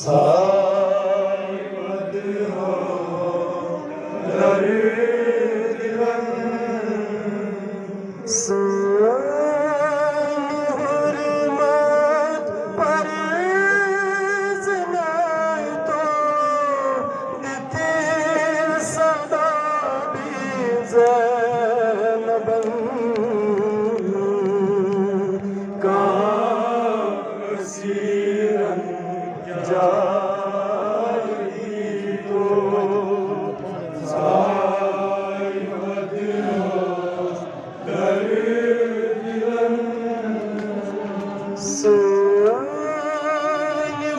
सावध हो हुर्मत परवेज़ नहीं तो देते सदा भी ज़ैनबन कहाँ असीरन जाई तो सावध हो सोई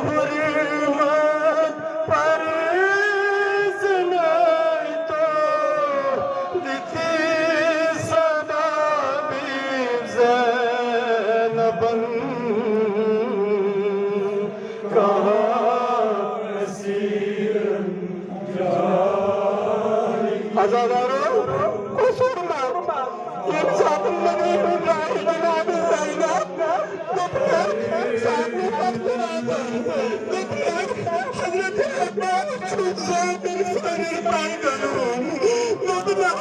हुर्मत परवेज़ नहीं तो देते सदा भी ज़ैनबन कहाँ असीरन जाई आज़ादारो कसूर इंसान लगे हुए जनाब हज़रत अब्बास छुज़ात फरीद पागलो नबना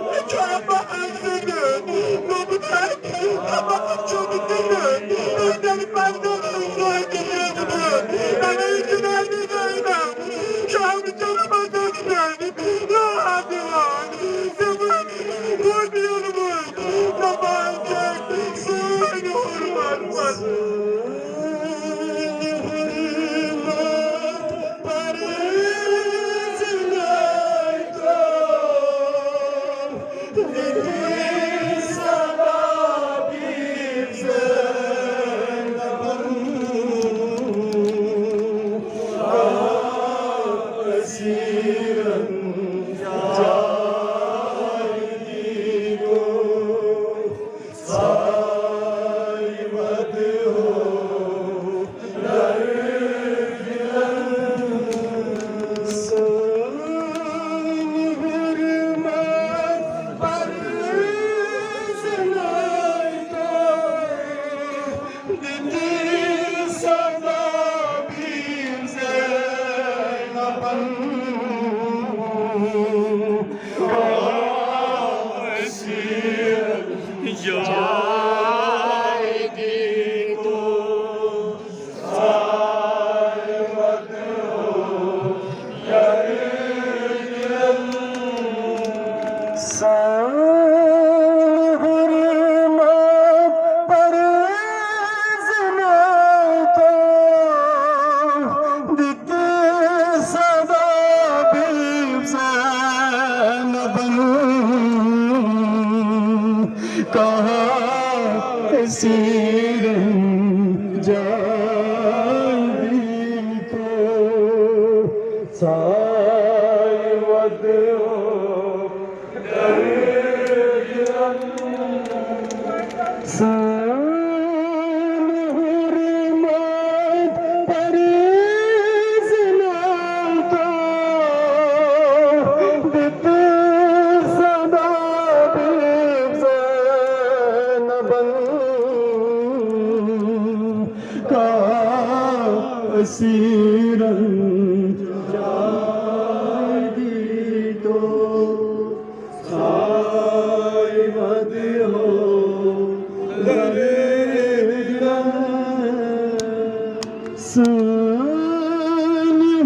बेचारा बाज़ नबना अब्बास छुज़ात नबना पागलो अरे जनाब ना शाम चला बदलना ला दीवान ज़बान बोल दिया नबान सोई हुर्मत सावध हो हुर्मत परवेज़ नहीं तो देते सदा भी ज़ैनबन कहाँ असीरन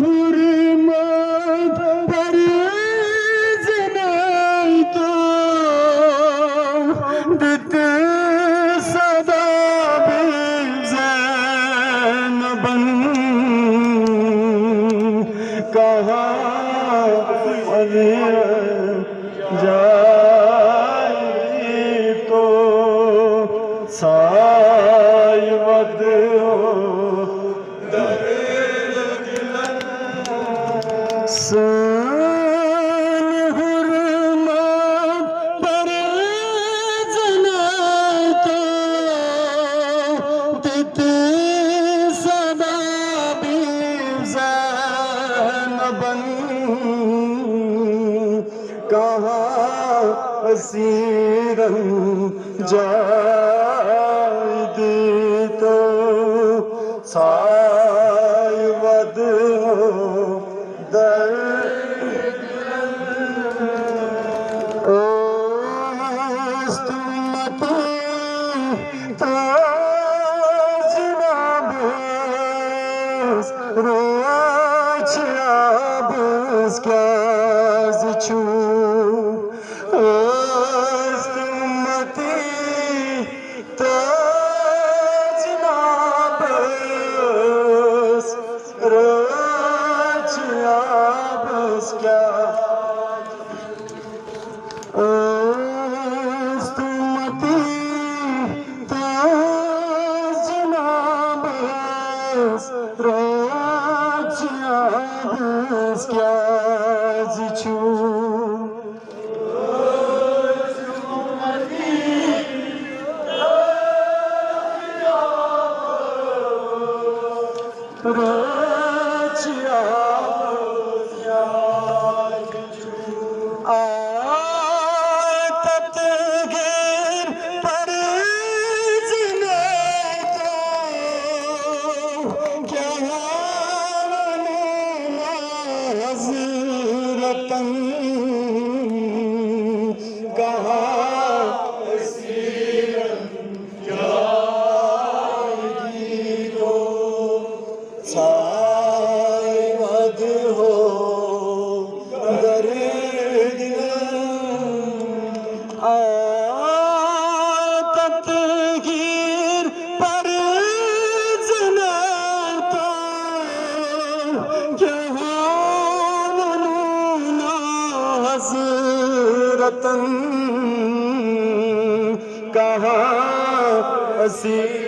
हुर्मत परवेज़ नहीं तो देते सदा भी ज़ैनबन कहाँ जाई तो सावध हो हुर्मत परवेज़ नहीं तो देते सदा भी ज़ैनबन कहाँ असीरन जाई तो सावध रोज abuz kaz chu ummati taj nabuz roz abuz kaz ummati taj nabuz roz abuz kaz chu रतन कहाँ असी